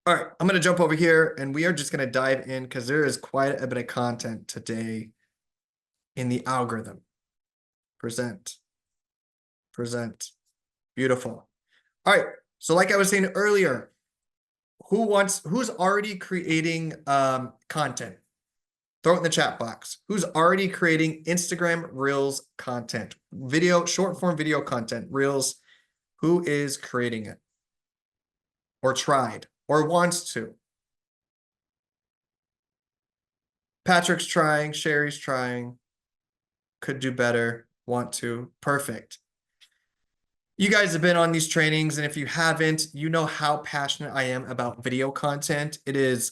All right, I'm going to jump over here and we are just going to dive in because there is quite a bit of content today in the algorithm. Present. Beautiful. All right, so like I was saying earlier, who's already creating content? Throw it in the chat box. Who's already creating Instagram Reels content? Short form video content, Reels. Who is creating it? Or tried? Or wants to? Patrick's trying, Sherry's trying, could do better, want to, perfect. You guys have been on these trainings, and if you haven't, you know how passionate I am about video content. It is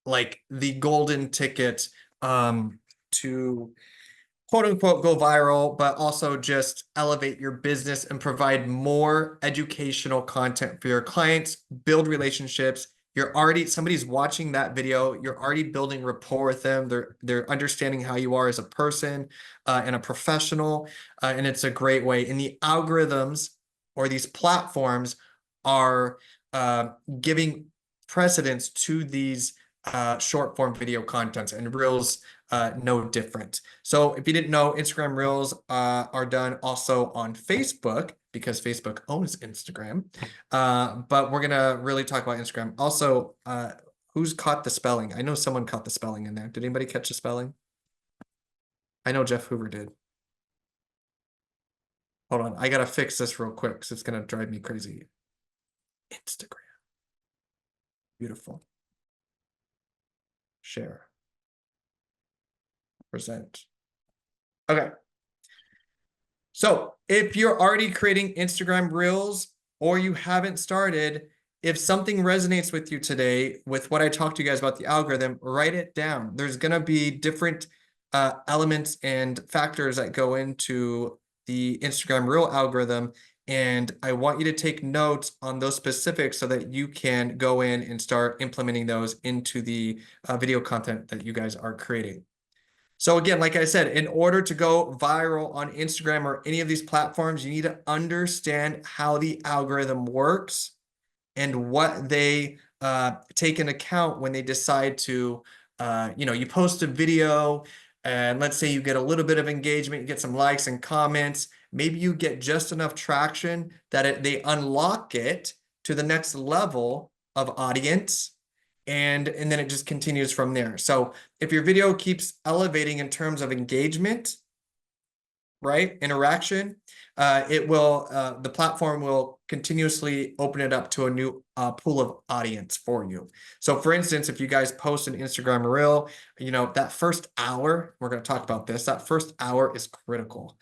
like the golden ticket to quote unquote go viral, but also just elevate your business and provide more educational content for your clients, build relationships. Somebody's watching that video, you're already building rapport with them. They're understanding how you are as a person and a professional, and it's a great way. And the algorithms or these platforms are giving precedence to these short form video contents, and Reels no different. So if you didn't know, Instagram Reels are done also on Facebook because Facebook owns Instagram. But we're gonna really talk about Instagram. Also, who's caught the spelling? I know someone caught the spelling in there. Did anybody catch the spelling? I know Jeff Hoover did. Hold on, I gotta fix this real quick because it's gonna drive me crazy. Instagram. Beautiful. Share. Present. Okay. So if you're already creating Instagram Reels or you haven't started, if something resonates with you today with what I talked to you guys about the algorithm, write it down. There's going to be different elements and factors that go into the Instagram Reel algorithm. And I want you to take notes on those specifics so that you can go in and start implementing those into the video content that you guys are creating. So again, like I said, in order to go viral on Instagram or any of these platforms, you need to understand how the algorithm works and what they take into account when they decide to, you post a video and let's say you get a little bit of engagement, you get some likes and comments, maybe you get just enough traction that they unlock it to the next level of audience. And then it just continues from there. So if your video keeps elevating in terms of engagement, right, interaction, the platform will continuously open it up to a new pool of audience for you. So for instance, if you guys post an Instagram Reel, that first hour, we're going to talk about this, that first hour is critical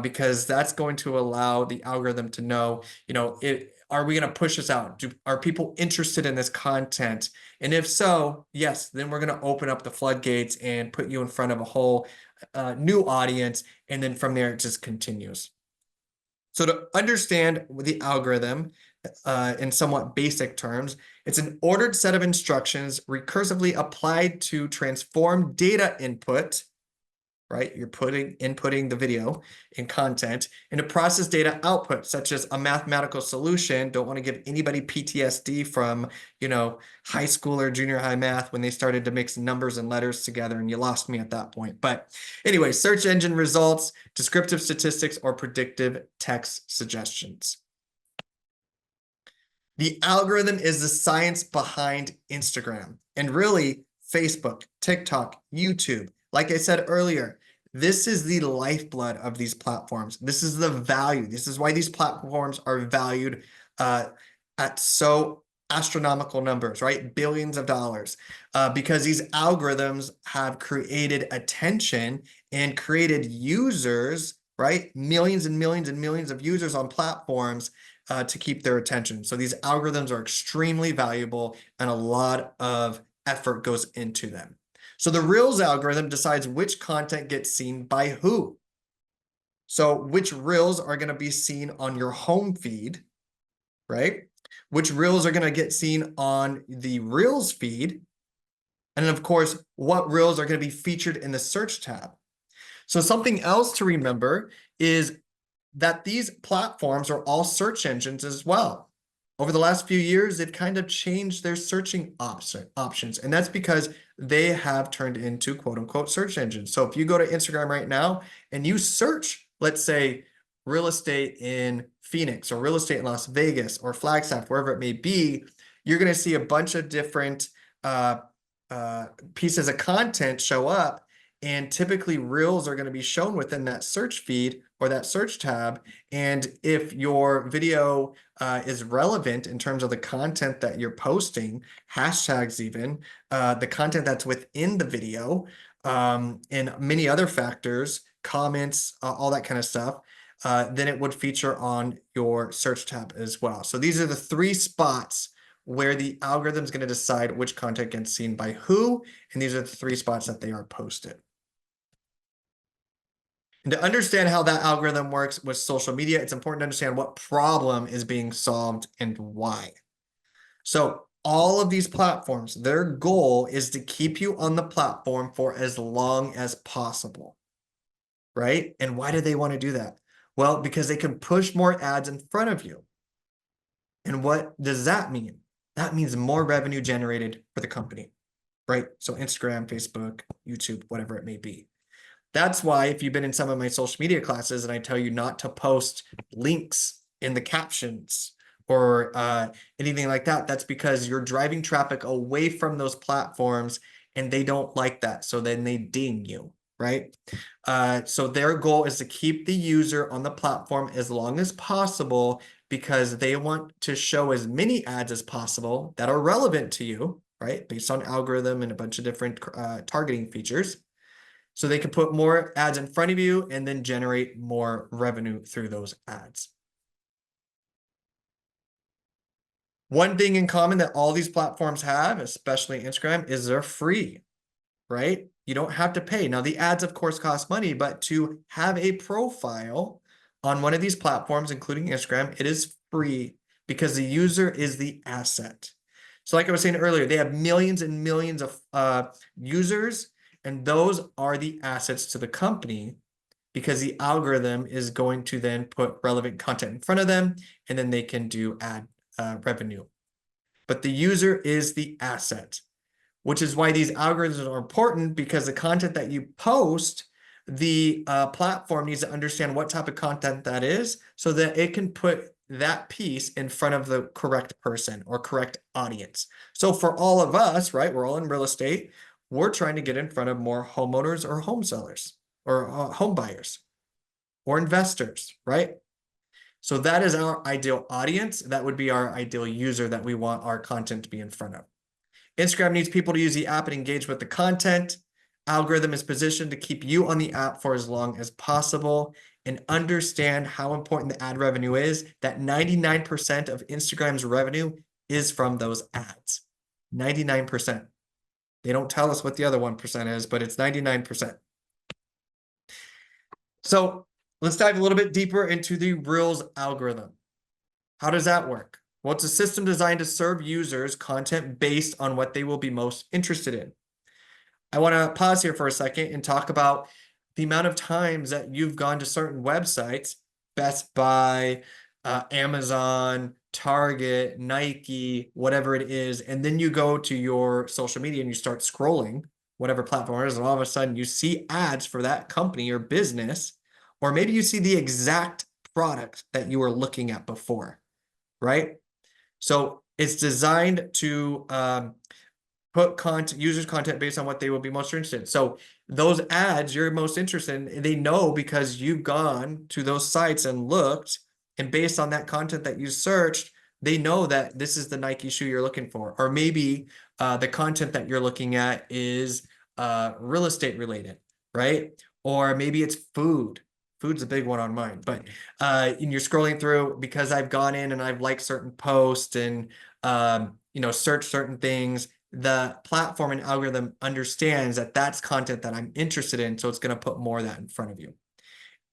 because that's going to allow the algorithm to know, are we going to push this out? Are people interested in this content? And if so, yes, then we're going to open up the floodgates and put you in front of a whole new audience. And then from there, it just continues. So to understand the algorithm in somewhat basic terms, it's an ordered set of instructions recursively applied to transform data input, right? You're inputting the video and content into process data output, such as a mathematical solution. Don't want to give anybody PTSD from, high school or junior high math when they started to mix numbers and letters together, and you lost me at that point. But anyway, search engine results, descriptive statistics, or predictive text suggestions. The algorithm is the science behind Instagram and really Facebook, TikTok, YouTube. Like I said earlier, this is the lifeblood of these platforms. This is the value. This is why these platforms are valued at so astronomical numbers, right? Billions of dollars, because these algorithms have created attention and created users, right? Millions and millions and millions of users on platforms to keep their attention. So these algorithms are extremely valuable and a lot of effort goes into them. So the Reels algorithm decides which content gets seen by who. So which Reels are going to be seen on your home feed, right? Which Reels are going to get seen on the Reels feed. And then of course, what Reels are going to be featured in the search tab. So something else to remember is that these platforms are all search engines as well. over the last few years, they've kind of changed their searching options. And that's because they have turned into quote unquote search engines. So if you go to Instagram right now and you search, let's say, real estate in Phoenix or real estate in Las Vegas or Flagstaff, wherever it may be, you're going to see a bunch of different pieces of content show up. And typically reels are going to be shown within that search feed or that search tab. And if your video is relevant in terms of the content that you're posting, hashtags even, the content that's within the video, and many other factors, comments, all that kind of stuff, then it would feature on your search tab as well. So these are the 3 spots where the algorithm is going to decide which content gets seen by who, and these are the 3 spots that they are posted. And to understand how that algorithm works with social media, it's important to understand what problem is being solved and why. So all of these platforms, their goal is to keep you on the platform for as long as possible, right? And why do they want to do that? Well, because they can push more ads in front of you. And what does that mean? That means more revenue generated for the company, right? So Instagram, Facebook, YouTube, whatever it may be. That's why if you've been in some of my social media classes and I tell you not to post links in the captions or anything like that, that's because you're driving traffic away from those platforms and they don't like that. So then they ding you, right? So their goal is to keep the user on the platform as long as possible because they want to show as many ads as possible that are relevant to you, right? Based on algorithm and a bunch of different targeting features. So they can put more ads in front of you and then generate more revenue through those ads. One thing in common that all these platforms have, especially Instagram, is they're free, right? You don't have to pay. Now, the ads, of course, cost money, but to have a profile on one of these platforms, including Instagram, it is free because the user is the asset. So like I was saying earlier, they have millions and millions of users, and those are the assets to the company because the algorithm is going to then put relevant content in front of them, and then they can do ad revenue. But the user is the asset, which is why these algorithms are important because the content that you post, the platform needs to understand what type of content that is so that it can put that piece in front of the correct person or correct audience. So for all of us, right, we're all in real estate, we're trying to get in front of more homeowners or home sellers or home buyers or investors, right? So that is our ideal audience. That would be our ideal user that we want our content to be in front of. Instagram needs people to use the app and engage with the content. Algorithm is positioned to keep you on the app for as long as possible and understand how important the ad revenue is. That 99% of Instagram's revenue is from those ads. 99%. They don't tell us what the other 1% is, but it's 99%. So let's dive a little bit deeper into the Reels algorithm. How does that work? Well, it's a system designed to serve users content based on what they will be most interested in. I want to pause here for a second and talk about the amount of times that you've gone to certain websites, Best Buy, Amazon, Target, Nike, whatever it is, and then you go to your social media and you start scrolling, whatever platform it is, and all of a sudden you see ads for that company or business, or maybe you see the exact product that you were looking at before, right? So it's designed to put users content based on what they will be most interested in. So those ads you're most interested in, they know because you've gone to those sites and looked, and based on that content that you searched, they know that this is the Nike shoe you're looking for. Or maybe the content that you're looking at is real estate related, right? Or maybe it's food. Food's a big one on mine, but and you're scrolling through because I've gone in and I've liked certain posts and searched certain things. The platform and algorithm understands that that's content that I'm interested in, so it's going to put more of that in front of you.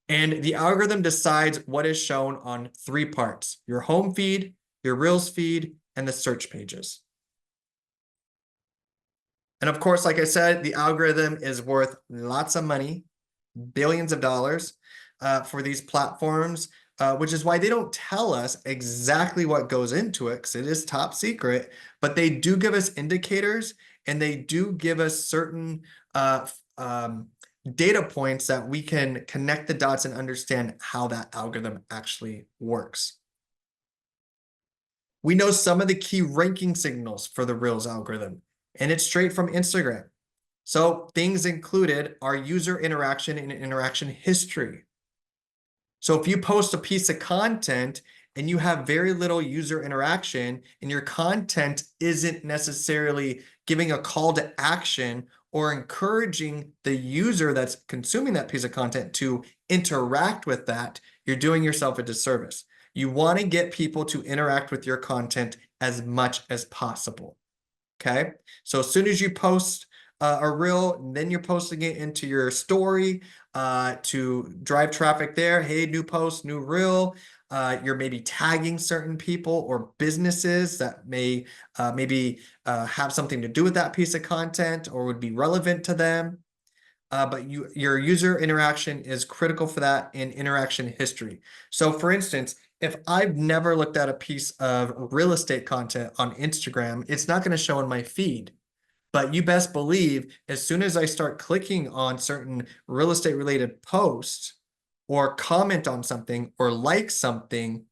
And the algorithm decides what is shown on 3 parts: your home feed, your Reels feed, and the search pages. And of course, like I said, the algorithm is worth lots of money, billions of dollars for these platforms. which is why they don't tell us exactly what goes into it because it is top secret, but they do give us indicators and they do give us certain data points that we can connect the dots and understand how that algorithm actually works. We know some of the key ranking signals for the Reels algorithm, and it's straight from Instagram. So things included are user interaction and interaction history. So if you post a piece of content and you have very little user interaction and your content isn't necessarily giving a call to action or encouraging the user that's consuming that piece of content to interact with that, you're doing yourself a disservice. You want to get people to interact with your content as much as possible. Okay. So as soon as you post a reel, then you're posting it into your story to drive traffic there. Hey, new post, new reel. You're maybe tagging certain people or businesses that may maybe have something to do with that piece of content or would be relevant to them. But your user interaction is critical for that in interaction history. So for instance, if I've never looked at a piece of real estate content on Instagram, it's not going to show in my feed. But you best believe as soon as I start clicking on certain real estate related posts or comment on something or like something,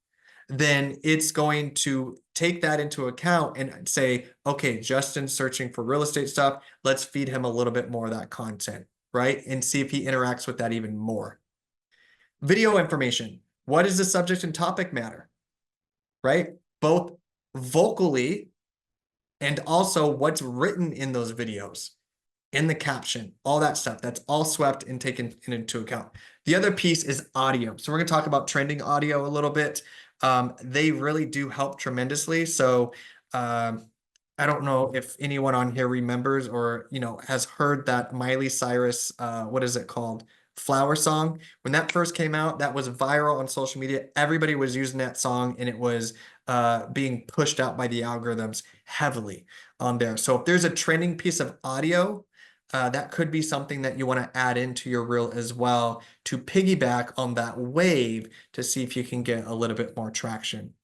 then it's going to take that into account and say, okay, Justin's searching for real estate stuff. Let's feed him a little bit more of that content, right? And see if he interacts with that even more. Video information. What is the subject and topic matter, right? Both vocally and also what's written in those videos, in the caption, all that stuff. That's all swept and taken into account. The other piece is audio. So we're going to talk about trending audio a little bit. They really do help tremendously. So I don't know if anyone on here remembers or has heard that Miley Cyrus, what is it called? Flower Song. When that first came out, that was viral on social media. Everybody was using that song and it was being pushed out by the algorithms heavily on there. So if there's a trending piece of audio, that could be something that you want to add into your reel as well to piggyback on that wave to see if you can get a little bit more traction.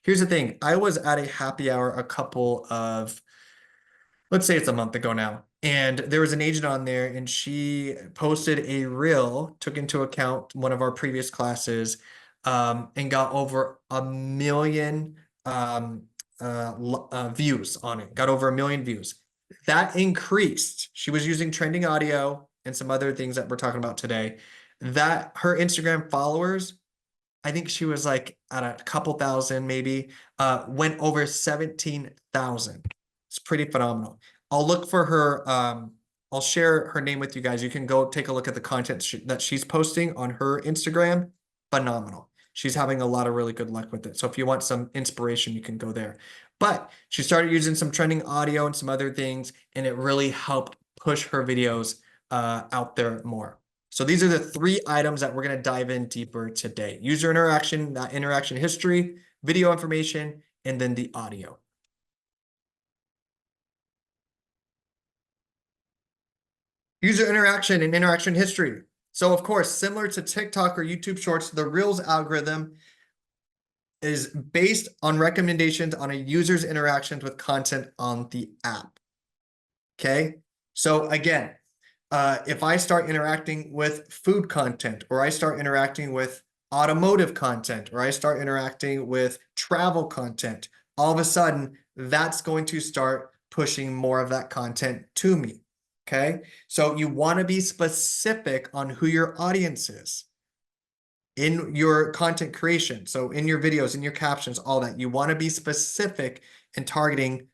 Here's the thing. I was at a happy hour a couple of, let's say it's a month ago now, and there was an agent on there and she posted a reel, took into account one of our previous classes, and got over 1 million views on it, got over 1 million views. That increased. She was using trending audio and some other things that we're talking about today. That her Instagram followers, I think she was like at a couple thousand maybe, went over 17,000. It's pretty phenomenal. I'll look for her. I'll share her name with you guys. You can go take a look at the content that she's posting on her Instagram. Phenomenal. She's having a lot of really good luck with it. So if you want some inspiration, you can go there. But she started using some trending audio and some other things, and it really helped push her videos out there more. So these are the 3 items that we're going to dive in deeper today. User interaction, that interaction history, video information, and then the audio. User interaction and interaction history. So of course, similar to TikTok or YouTube Shorts, the Reels algorithm is based on recommendations on a user's interactions with content on the app. Okay. So again, if I start interacting with food content, or I start interacting with automotive content, or I start interacting with travel content, all of a sudden that's going to start pushing more of that content to me. Okay. So you want to be specific on who your audience is in your content creation. So in your videos, in your captions, all that, you want to be specific in targeting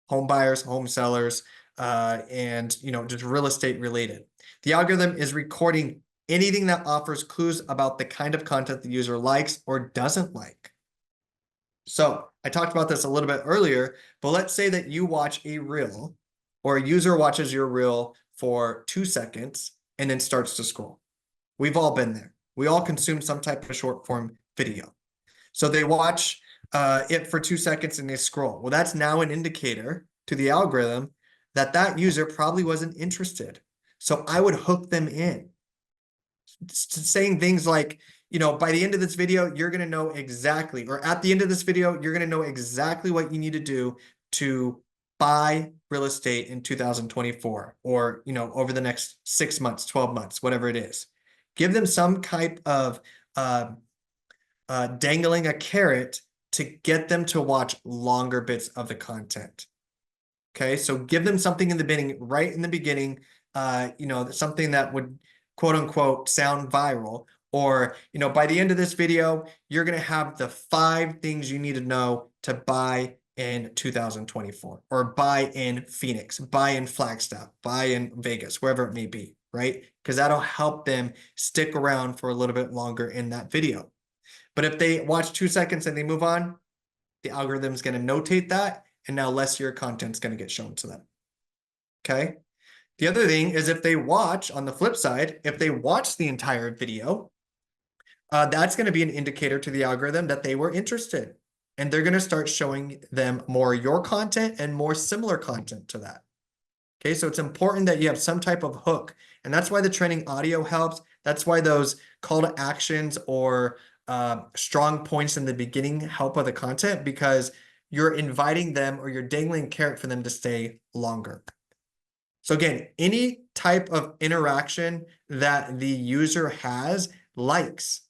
home buyers, home sellers, and just real estate related. The algorithm is recording anything that offers clues about the kind of content the user likes or doesn't like. So I talked about this a little bit earlier, but let's say that you watch a reel, or a user watches your reel for 2 seconds and then starts to scroll. We've all been there. We all consume some type of short form video. So they watch it for 2 seconds and they scroll. Well, that's now an indicator to the algorithm that that user probably wasn't interested. So I would hook them in, saying things like, by the end of this video, you're going to know exactly, or at the end of this video, you're going to know exactly what you need to do to buy real estate in 2024, or, over the next 6 months, 12 months, whatever it is. Give them some type of dangling a carrot to get them to watch longer bits of the content. Okay, so give them something in the beginning, right in the beginning, something that would quote unquote sound viral, or, by the end of this video, you're going to have the 5 things you need to know to buy in 2024, or buy in Phoenix, buy in Flagstaff, buy in Vegas, wherever it may be, right? Because that'll help them stick around for a little bit longer in that video. But if they watch 2 seconds and they move on, the algorithm is going to notate that, and now less of your content is going to get shown to them. Okay. The other thing is, if they watch, on the flip side, if they watch the entire video, that's going to be an indicator to the algorithm that they were interested, and they're going to start showing them more your content and more similar content to that. Okay, so it's important that you have some type of hook, and that's why the training audio helps. That's why those call to actions or strong points in the beginning help with the content, because you're inviting them, or you're dangling a carrot for them to stay longer. So again, any type of interaction that the user has likes.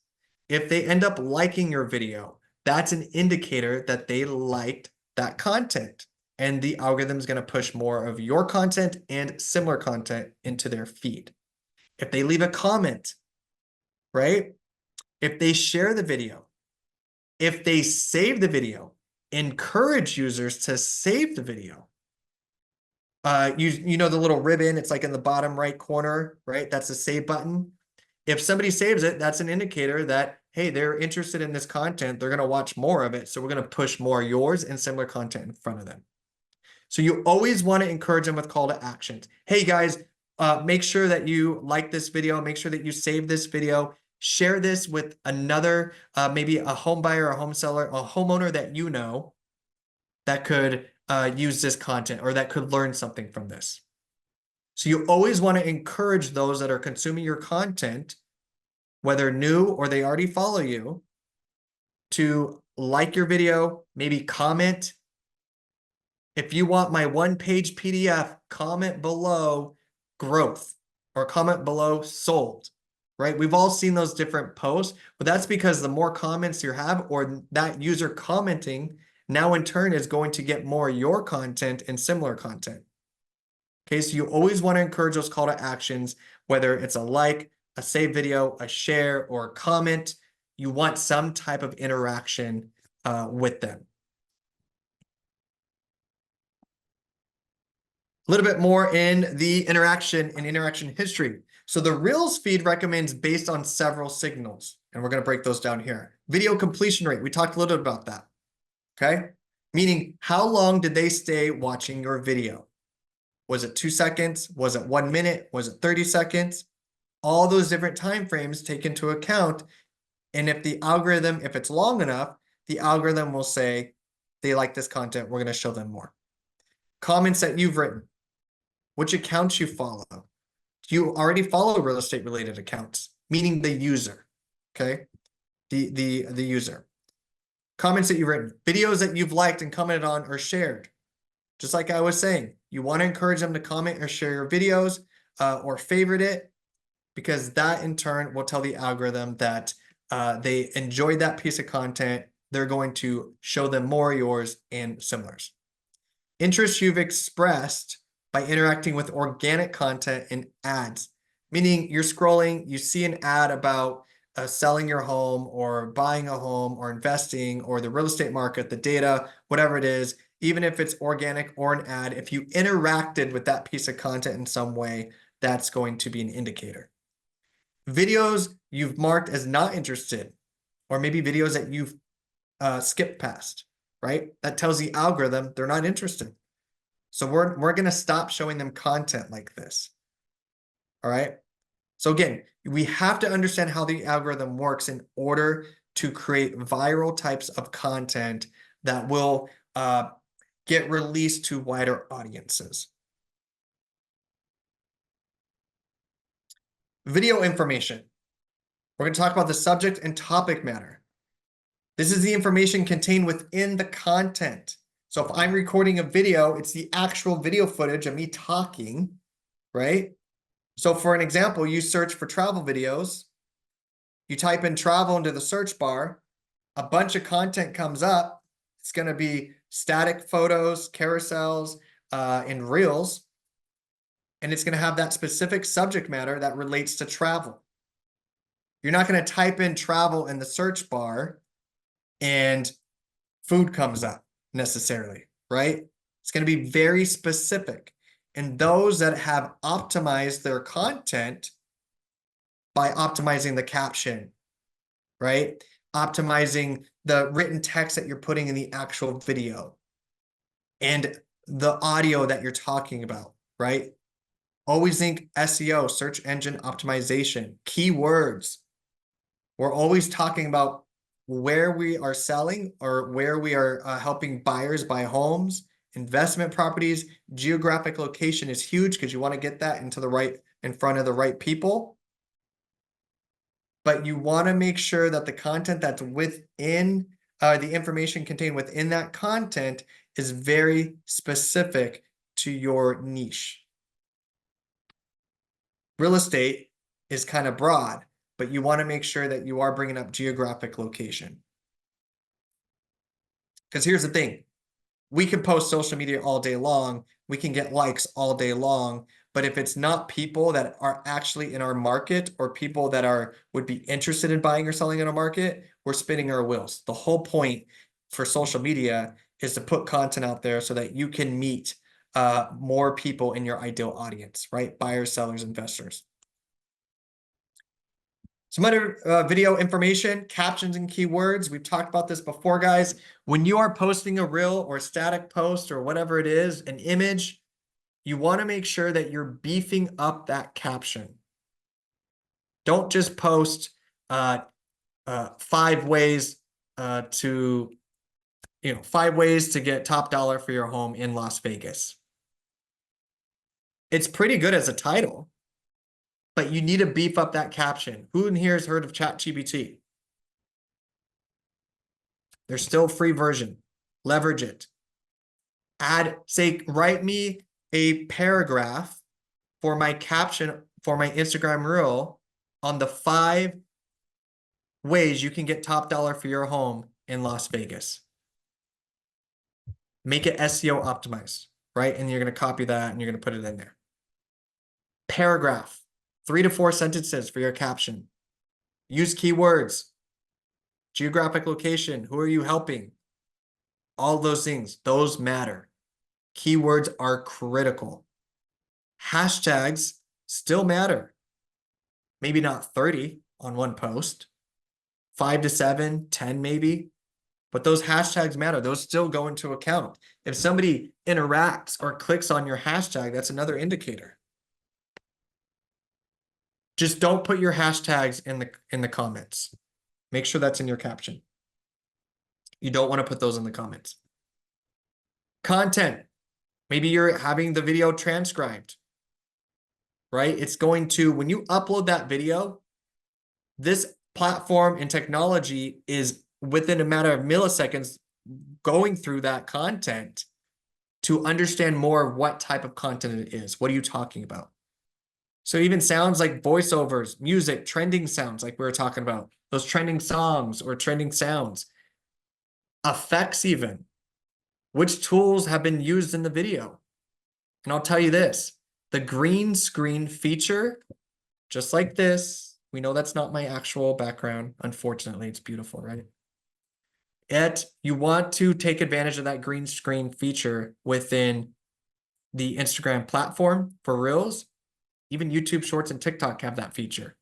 If they end up liking your video, that's an indicator that they liked that content, and the algorithm is going to push more of your content and similar content into their feed. If they leave a comment, right? If they share the video, if they save the video, encourage users to save the video. You know the little ribbon, it's like in the bottom right corner, right? That's the save button. If somebody saves it, that's an indicator that, hey, they're interested in this content. They're going to watch more of it. So we're going to push more yours and similar content in front of them. So you always want to encourage them with call to actions. Hey guys, make sure that you like this video. Make sure that you save this video. Share this with another, maybe a home buyer, a home seller, a homeowner that you know that could use this content, or that could learn something from this. So you always want to encourage those that are consuming your content, whether new or they already follow you, to like your video, maybe comment. If you want my 1-page PDF, comment below growth, or comment below sold, right? We've all seen those different posts, but that's because the more comments you have, or that user commenting, now in turn is going to get more your content and similar content. Okay, so you always want to encourage those call to actions, whether it's a like, a save video, a share, or a comment. You want some type of interaction with them. A little bit more in the interaction and interaction history. So the Reels feed recommends based on several signals, and we're going to break those down here. Video completion rate, we talked a little bit about that. Okay, meaning how long did they stay watching your video? Was it 2 seconds? Was it 1 minute? Was it 30 seconds? All those different time frames take into account. And if the algorithm, if it's long enough, the algorithm will say they like this content, we're going to show them more. Comments that you've written, which accounts you follow. Do you already follow real estate related accounts? Meaning the user, okay? The user. Comments that you've written, videos that you've liked and commented on or shared. Just like I was saying, you want to encourage them to comment or share your videos or favorite it, because that in turn will tell the algorithm that they enjoyed that piece of content. They're going to show them more of yours and similars. Interest you've expressed by interacting with organic content and ads, meaning you're scrolling, you see an ad about selling your home or buying a home or investing or the real estate market, the data, whatever it is, even if it's organic or an ad, if you interacted with that piece of content in some way, that's going to be an indicator. Videos you've marked as not interested, or maybe videos that you've skipped past, right? That tells the algorithm they're not interested. So we're going to stop showing them content like this. All right. So again, we have to understand how the algorithm works in order to create viral types of content that will get released to wider audiences. Video information. We're going to talk about the subject and topic matter. This is the information contained within the content. So if I'm recording a video, it's the actual video footage of me talking, right? So for an example, you search for travel videos, you type in travel into the search bar, a bunch of content comes up. It's going to be static photos, carousels, and reels. And it's going to have that specific subject matter that relates to travel. You're not going to type in travel in the search bar and food comes up necessarily, right? It's going to be very specific. And those that have optimized their content by optimizing the caption, right? Optimizing the written text that you're putting in the actual video and the audio that you're talking about, right? Always think SEO, search engine optimization, keywords. We're always talking about where we are selling or where we are helping buyers buy homes, investment properties. Geographic location is huge because you want to get that in front of the right people. But you want to make sure that the content that's within the information contained within that content is very specific to your niche. Real estate is kind of broad, but you want to make sure that you are bringing up geographic location. Because here's the thing. We can post social media all day long. We can get likes all day long. But if it's not people that are actually in our market or people that would be interested in buying or selling in a market, we're spinning our wheels. The whole point for social media is to put content out there so that you can meet more people in your ideal audience, right? Buyers, sellers, investors. Some other video information, captions and keywords. We've talked about this before, guys. When you are posting a reel or a static post or whatever it is, an image, you want to make sure that you're beefing up that caption. Don't just post 5 ways to, 5 ways to get top dollar for your home in Las Vegas. It's pretty good as a title, but you need to beef up that caption. Who in here has heard of ChatGPT? There's still a free version. Leverage it. Write me a paragraph for my caption for my Instagram reel on the 5 ways you can get top dollar for your home in Las Vegas. Make it SEO optimized, right? And you're going to copy that and you're going to put it in there. Paragraph, 3 to 4 sentences for your caption. Use keywords. Geographic location. Who are you helping? All those things, those matter. Keywords are critical. Hashtags still matter. Maybe not 30 on one post, 5 to 7, 10 maybe, but those hashtags matter. Those still go into account. If somebody interacts or clicks on your hashtag, that's another indicator. Just don't put your hashtags in the comments. Make sure that's in your caption. You don't want to put those in the comments. Content. Maybe you're having the video transcribed, right? It's going to, when you upload that video, this platform and technology is within a matter of milliseconds going through that content to understand more of what type of content it is. What are you talking about? So even sounds like voiceovers, music, trending sounds like we were talking about, those trending songs or trending sounds, effects even, which tools have been used in the video. And I'll tell you this, the green screen feature, just like this, we know that's not my actual background. Unfortunately, it's beautiful, right? Yet you want to take advantage of that green screen feature within the Instagram platform for Reels. Even YouTube Shorts and TikTok have that feature.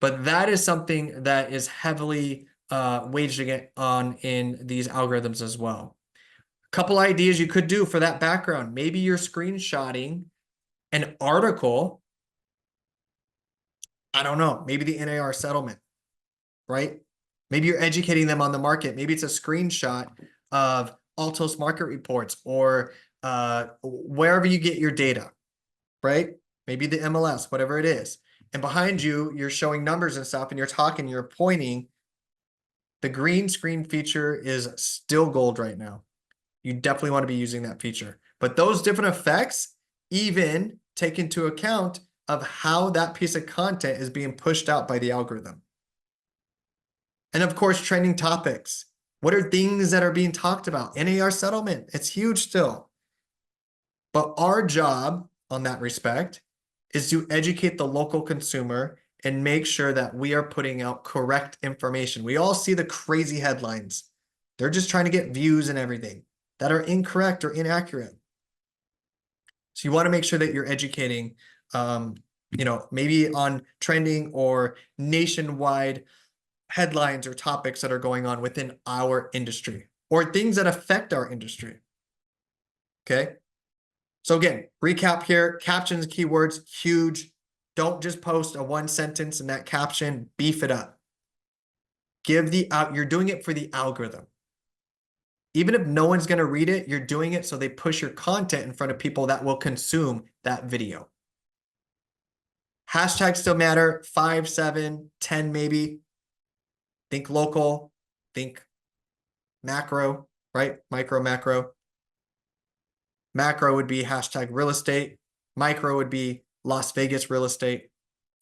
But that is something that is heavily waged on in these algorithms as well. A couple ideas you could do for that background. Maybe you're screenshotting an article. I don't know. Maybe the NAR settlement, right? Maybe you're educating them on the market. Maybe it's a screenshot of Altos market reports or wherever you get your data, right? Maybe the MLS, whatever it is. and behind you, you're showing numbers and stuff, and you're talking, you're pointing, the green screen feature is still gold right now. You definitely want to be using that feature. But those different effects even take into account of how that piece of content is being pushed out by the algorithm. And of course, trending topics. What are things that are being talked about? NAR settlement, it's huge still. But our job on that respect is to educate the local consumer and make sure that we are putting out correct information. We all see the crazy headlines. They're just trying to get views and everything that are incorrect or inaccurate. So you want to make sure that you're educating, maybe on trending or nationwide headlines or topics that are going on within our industry or things that affect our industry. Okay. So again, recap here, captions, keywords, huge. Don't just post a one sentence in that caption, beef it up. You're doing it for the algorithm. Even if no one's going to read it, you're doing it so they push your content in front of people that will consume that video. Hashtags still matter, 5, 7, 10 maybe. Think local, think macro, right? Micro, macro. Macro would be hashtag real estate. Micro would be Las Vegas real estate,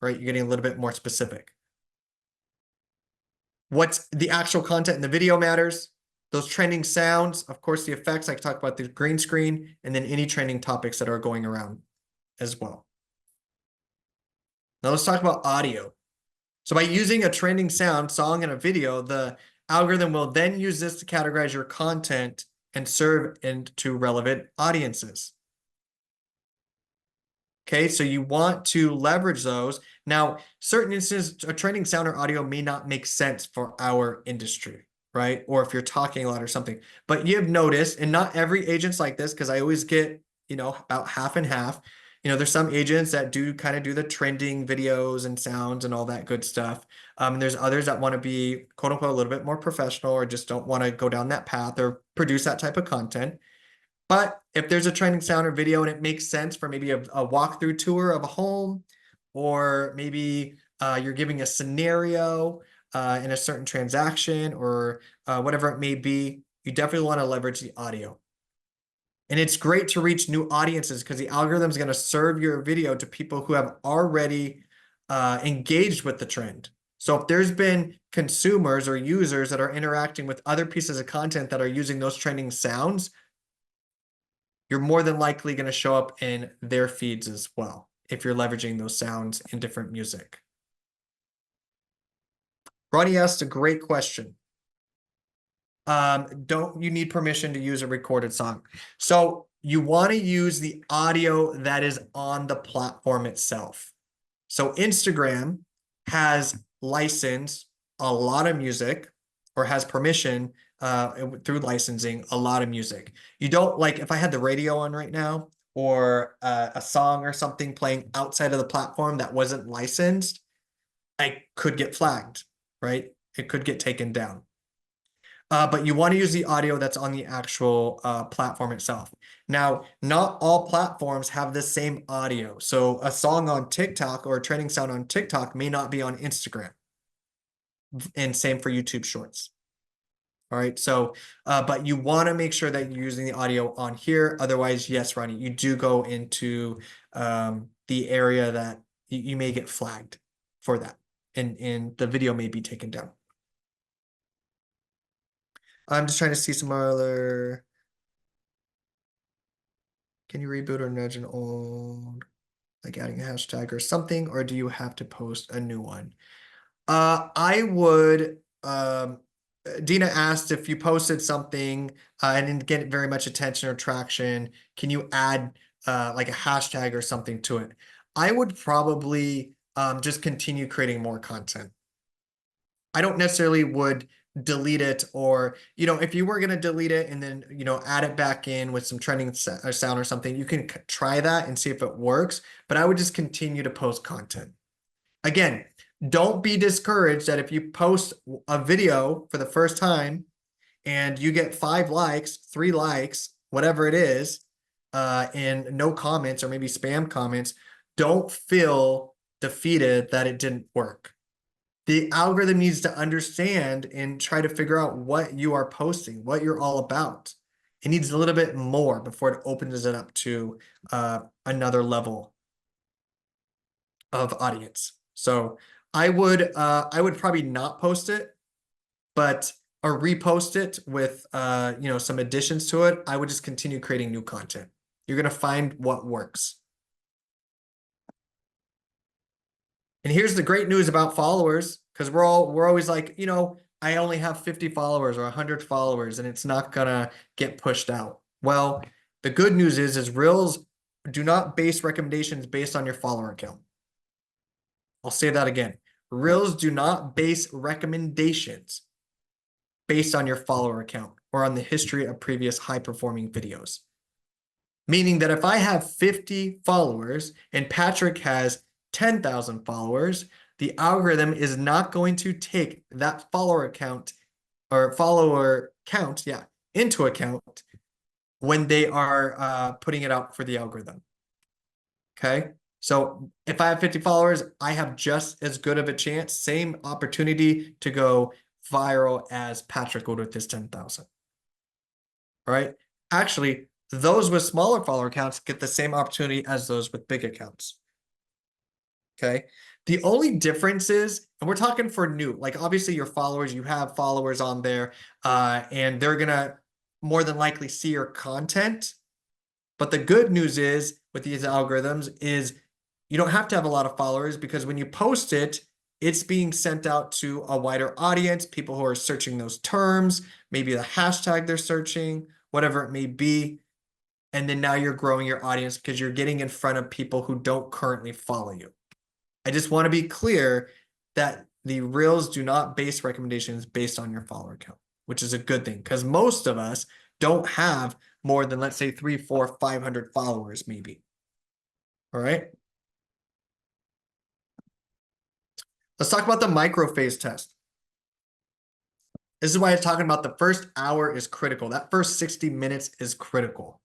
right? You're getting a little bit more specific. What's the actual content in the video matters. Those trending sounds, of course, the effects, I can talk about the green screen, and then any trending topics that are going around as well. Now let's talk about audio. So by using a trending sound, song, and a video, the algorithm will then use this to categorize your content and serve into relevant audiences. Okay, so you want to leverage those. Now, certain instances, a trending sound or audio may not make sense for our industry, right? Or if you're talking a lot or something. But you have noticed, and not every agent's like this, because I always get, about half and half. There's some agents that do kind of do the trending videos and sounds and all that good stuff. And there's others that want to be, quote unquote, a little bit more professional or just don't want to go down that path or produce that type of content. But if there's a trending sound or video and it makes sense for maybe a walkthrough tour of a home, or maybe you're giving a scenario in a certain transaction or whatever it may be, you definitely want to leverage the audio. And it's great to reach new audiences because the algorithm is going to serve your video to people who have already engaged with the trend. So if there's been consumers or users that are interacting with other pieces of content that are using those trending sounds, you're more than likely going to show up in their feeds as well if you're leveraging those sounds in different music. Ronnie asked a great question. Don't you need permission to use a recorded song? So you want to use the audio that is on the platform itself. So Instagram has licensed a lot of music or has permission through licensing a lot of music. You don't like if I had the radio on right now or a song or something playing outside of the platform that wasn't licensed, I could get flagged, right? It could get taken down. But you want to use the audio that's on the actual platform itself. Now, not all platforms have the same audio. So a song on TikTok or a trending sound on TikTok may not be on Instagram. And same for YouTube Shorts. All right, so, but you want to make sure that you're using the audio on here. Otherwise, yes, Ronnie, you do go into the area that you may get flagged for that. And the video may be taken down. I'm just trying to see some other. Can you reboot or nudge an old, like adding a hashtag or something, or do you have to post a new one? I would. Dina asked if you posted something and didn't get very much attention or traction, can you add like a hashtag or something to it? I would probably just continue creating more content. I don't necessarily would delete it, or if you were going to delete it and then add it back in with some trending sound or something, you can try that and see if it works. But I would just continue to post content. Again, don't be discouraged that if you post a video for the first time and you get 5 likes, 3 likes, whatever it is, and no comments or maybe spam comments, don't feel defeated that it didn't work. The algorithm needs to understand and try to figure out what you are posting, what you're all about. It needs a little bit more before it opens it up to another level of audience. So I would probably not post it, but or repost it with some additions to it. I would just continue creating new content. You're gonna find what works. And here's the great news about followers, because we're always like, I only have 50 followers or 100 followers, and it's not gonna get pushed out. Well, the good news is Reels do not base recommendations based on your follower count. I'll say that again. Reels do not base recommendations based on your follower count or on the history of previous high-performing videos. Meaning that if I have 50 followers and Patrick has 10,000 followers, the algorithm is not going to take that follower count into account when they are putting it out for the algorithm. Okay. So if I have 50 followers, I have just as good of a chance, same opportunity to go viral as Patrick would with his 10,000. All right. Actually, those with smaller follower counts get the same opportunity as those with big accounts. Okay. The only difference is, and we're talking for new, like obviously your followers, you have followers on there, and they're going to more than likely see your content. But the good news is with these algorithms is you don't have to have a lot of followers, because when you post it, it's being sent out to a wider audience, people who are searching those terms, maybe the hashtag they're searching, whatever it may be. And then now you're growing your audience because you're getting in front of people who don't currently follow you. I just want to be clear that the Reels do not base recommendations based on your follower count, which is a good thing, because most of us don't have more than, let's say, 300, 400, 500 followers, maybe. All right. Let's talk about the microphase test. This is why I'm talking about the first hour is critical. That first 60 minutes is critical.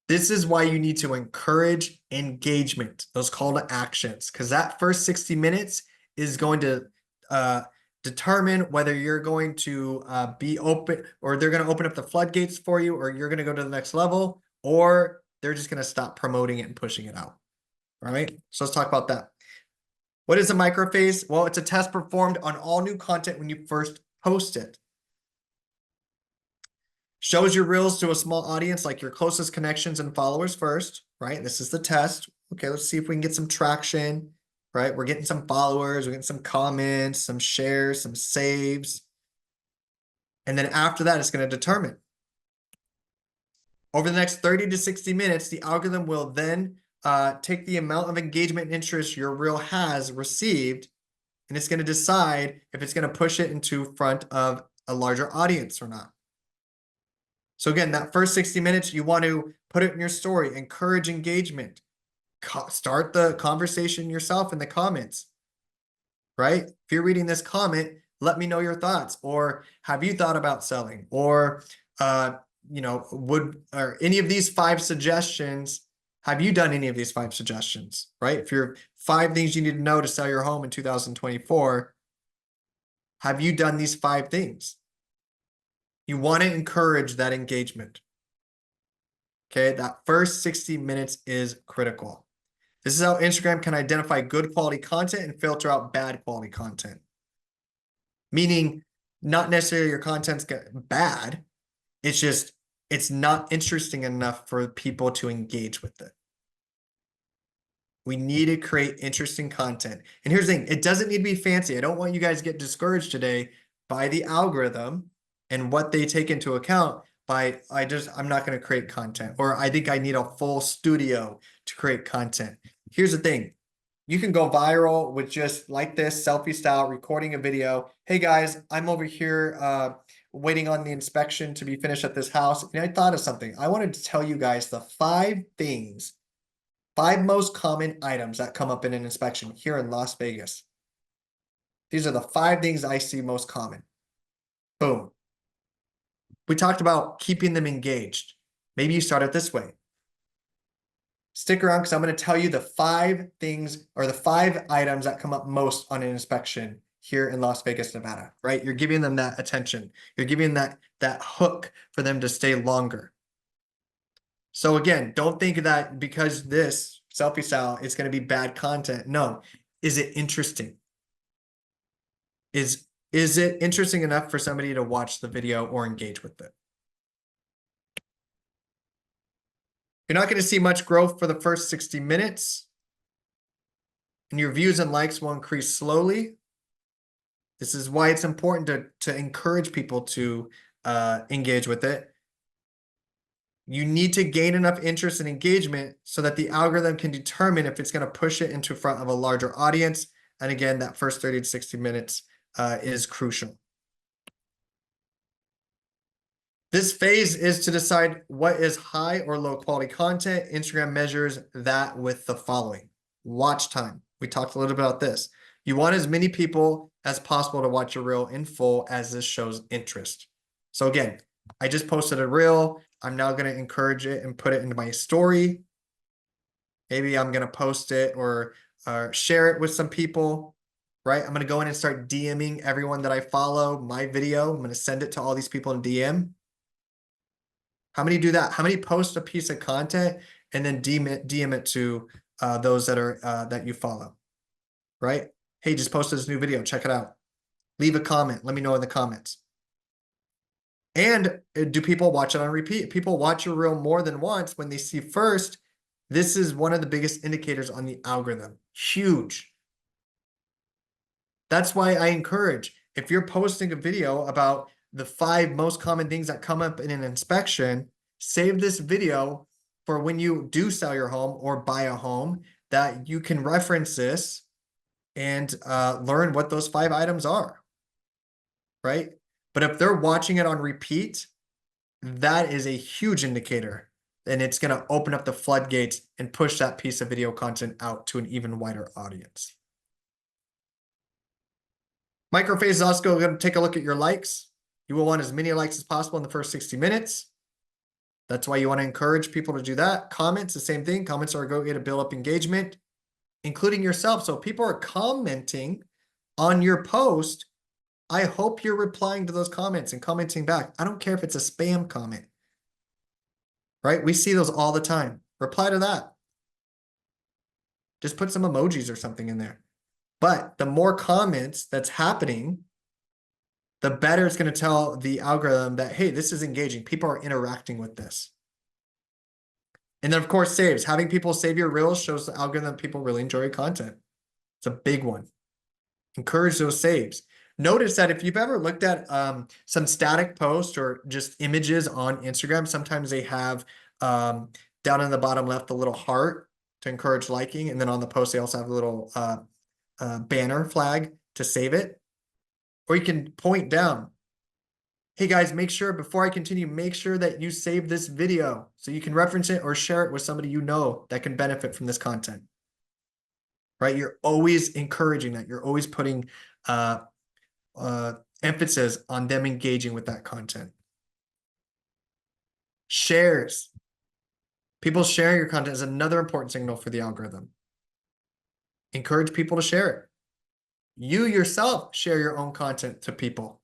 This is why you need to encourage engagement, those call to actions, because that first 60 minutes is going to determine whether you're going to be open, or they're going to open up the floodgates for you, or you're going to go to the next level, or they're just going to stop promoting it and pushing it out. All right. So let's talk about that. What is a microphase? Well, it's a test performed on all new content when you first post it. Shows your reels to a small audience, like your closest connections and followers first, right? This is the test. Okay, let's see if we can get some traction, right? We're getting some followers, we're getting some comments, some shares, some saves. And then after that, it's going to determine. Over the next 30 to 60 minutes, the algorithm will then take the amount of engagement and interest your reel has received, and it's going to decide if it's going to push it into front of a larger audience or not. So again, that first 60 minutes, you want to put it in your story, encourage engagement, start the conversation yourself in the comments, right? If you're reading this comment, let me know your thoughts, or have you thought about selling, or, or any of these 5 suggestions, have you done any of these 5 suggestions, right? If you're 5 things you need to know to sell your home in 2024, have you done these 5 things? You want to encourage that engagement. Okay, that first 60 minutes is critical. This is how Instagram can identify good quality content and filter out bad quality content. Meaning, not necessarily your content's bad, it's just, it's not interesting enough for people to engage with it. We need to create interesting content. And here's the thing, it doesn't need to be fancy. I don't want you guys to get discouraged today by the algorithm and what they take into account by, I'm not going to create content, or I think I need a full studio to create content. Here's the thing. You can go viral with just like this, selfie style, recording a video. Hey guys, I'm over here waiting on the inspection to be finished at this house. And I thought of something. I wanted to tell you guys the 5 most common items that come up in an inspection here in Las Vegas. These are the 5 things I see most common. Boom. We talked about keeping them engaged. Maybe you start it this way. Stick around because I'm going to tell you the 5 things or the 5 items that come up most on an inspection here in Las Vegas, Nevada, right? You're giving them that attention. You're giving that hook for them to stay longer. So again, don't think that because this selfie style is going to be bad content. No. Is it interesting? Is it interesting enough for somebody to watch the video or engage with it? You're not going to see much growth for the first 60 minutes. And your views and likes will increase slowly. This is why it's important to encourage people to engage with it. You need to gain enough interest and engagement so that the algorithm can determine if it's going to push it into front of a larger audience. And again, that first 30 to 60 minutes is crucial. This phase is to decide what is high or low quality content. Instagram measures that with the following. Watch time. We talked a little bit about this. You want as many people as possible to watch your reel in full as this shows interest. So again, I just posted a reel. I'm now going to encourage it and put it into my story. Maybe I'm going to post it or share it with some people, right? I'm going to go in and start DMing everyone that I follow my video. I'm going to send it to all these people in DM. How many do that? How many post a piece of content and then DM it to those that are that you follow, right? Hey, just posted this new video. Check it out. Leave a comment. Let me know in the comments. And do people watch it on repeat? People watch your reel more than once when they see first. This is one of the biggest indicators on the algorithm. Huge. That's why I encourage, if you're posting a video about the 5 most common things that come up in an inspection, save this video for when you do sell your home or buy a home, that you can reference this and learn what those 5 items are, right? But if they're watching it on repeat, that is a huge indicator. And it's going to open up the floodgates and push that piece of video content out to an even wider audience. Microphase is also going to take a look at your likes. You will want as many likes as possible in the first 60 minutes. That's why you want to encourage people to do that. Comments, the same thing. Comments are a great way to build up engagement, including yourself. So if people are commenting on your post, I hope you're replying to those comments and commenting back. I don't care if it's a spam comment, right? We see those all the time. Reply to that. Just put some emojis or something in there. But the more comments that's happening, the better it's going to tell the algorithm that, hey, this is engaging. People are interacting with this. And then, of course, saves. Having people save your reels shows the algorithm that people really enjoy your content. It's a big one. Encourage those saves. Notice that if you've ever looked at some static posts or just images on Instagram, sometimes they have down in the bottom left a little heart to encourage liking. And then on the post, they also have a little banner flag to save it. Or you can point down. Hey guys, make sure before I continue, make sure that you save this video so you can reference it or share it with somebody you know that can benefit from this content. Right? You're always encouraging that. You're always putting emphasis on them engaging with that content. Shares. People sharing your content is another important signal for the algorithm. Encourage people to share it. You yourself share your own content to people,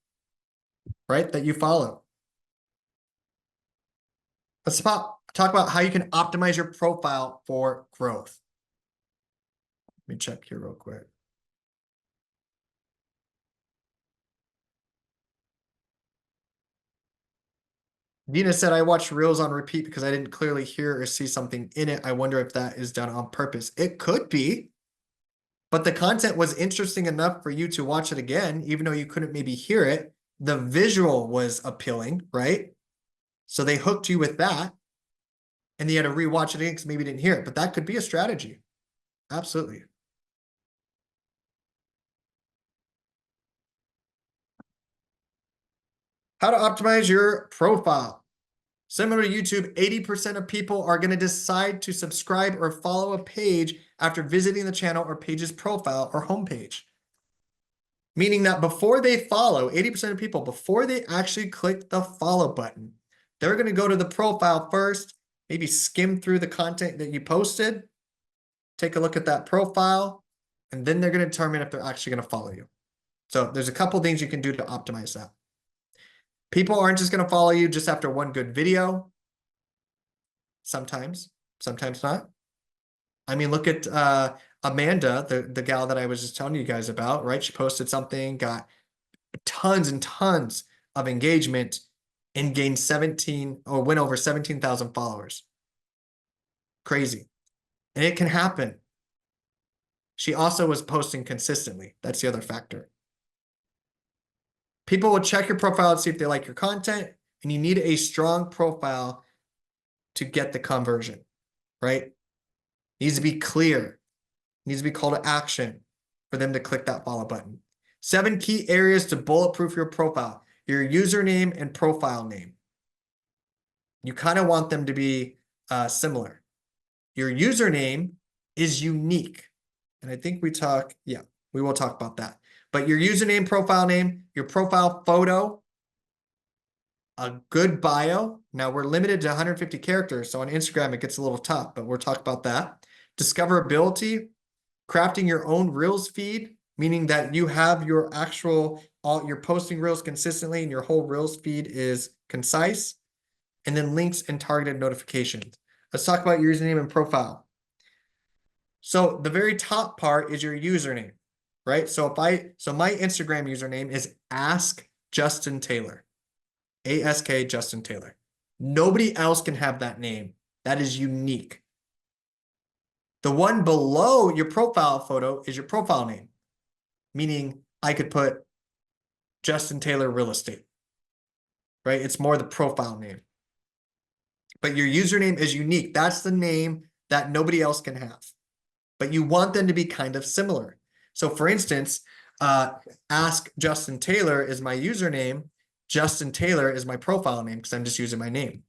right, that you follow. Let's talk about how you can optimize your profile for growth. Let me check here real quick. Nina said, I watched reels on repeat because I didn't clearly hear or see something in it. I wonder if that is done on purpose. It could be. But the content was interesting enough for you to watch it again, even though you couldn't maybe hear it. The visual was appealing, right? So they hooked you with that. And you had to rewatch it again because maybe you didn't hear it. But that could be a strategy. Absolutely. How to optimize your profile. Similar to YouTube, 80% of people are going to decide to subscribe or follow a page after visiting the channel or page's profile or homepage. Meaning that before they follow, 80% of people, before they actually click the follow button, they're going to go to the profile first maybe skim through the content that you posted, take a look at that profile, and then they're going to determine if they're actually going to follow you. So there's a couple things you can do to optimize that. People aren't just going to follow you just after one good video. Sometimes not. I mean, look at Amanda, the gal that I was just telling you guys about, right? She posted something, got tons and tons of engagement, and gained 17 or went over 17,000 followers. Crazy. And it can happen. She also was posting consistently. That's the other factor. People will check your profile to see if they like your content, and you need a strong profile to get the conversion, right? It needs to be clear. It needs to be call to action for them to click that follow button. 7 key areas to bulletproof your profile: your username and profile name. You kind of want them to be similar. Your username is unique. And I think we will talk about that. But your username, profile name, your profile photo, a good bio. Now we're limited to 150 characters. So on Instagram, it gets a little tough, but we'll talk about that. Discoverability, crafting your own Reels feed, meaning that you have your you're posting Reels consistently and your whole Reels feed is concise. And then links and targeted notifications. Let's talk about your username and profile. So the very top part is your username, right? So my Instagram username is Ask Justin Taylor, ASK Justin Taylor. Nobody else can have that name. That is unique. The one below your profile photo is your profile name, meaning I could put Justin Taylor Real Estate, right? It's more the profile name. But your username is unique. That's the name that nobody else can have. But you want them to be kind of similar. So for instance, Ask Justin Taylor is my username. Justin Taylor is my profile name because I'm just using my name.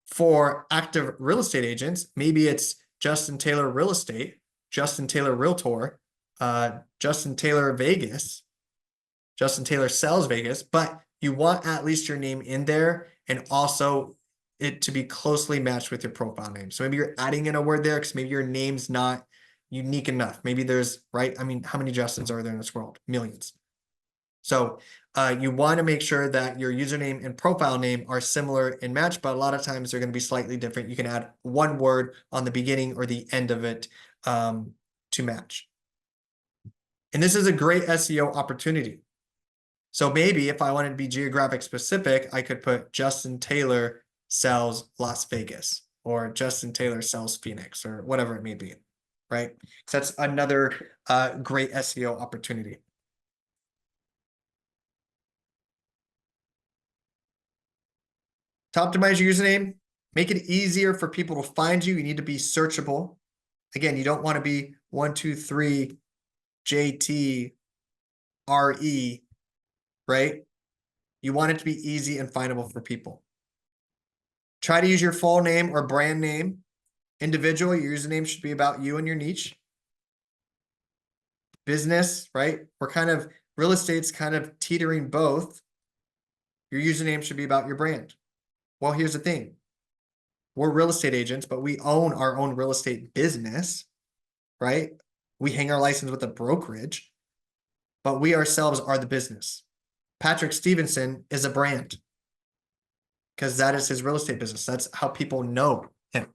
For active real estate agents, maybe it's Justin Taylor Real Estate, Justin Taylor Realtor, Justin Taylor Vegas, Justin Taylor Sells Vegas, but you want at least your name in there and also it to be closely matched with your profile name. So maybe you're adding in a word there because maybe your name's not unique enough. Maybe there's, right? I mean, how many Justins are there in this world? Millions. So you want to make sure that your username and profile name are similar and match, but a lot of times they're going to be slightly different. You can add one word on the beginning or the end of it to match. And this is a great SEO opportunity. So maybe if I wanted to be geographic specific, I could put Justin Taylor Sells Las Vegas or Justin Taylor Sells Phoenix or whatever it may be, right? So that's another great SEO opportunity. To optimize your username, make it easier for people to find you. You need to be searchable. Again, you don't want to be 123 JT RE, right? You want it to be easy and findable for people. Try to use your full name or brand name. Individual, your username should be about you and your niche. Business, right? Real estate's kind of teetering both. Your username should be about your brand. Well, here's the thing. We're real estate agents, but we own our own real estate business, right? We hang our license with a brokerage, but we ourselves are the business. Patrick Stevenson is a brand because that is his real estate business. That's how people know him.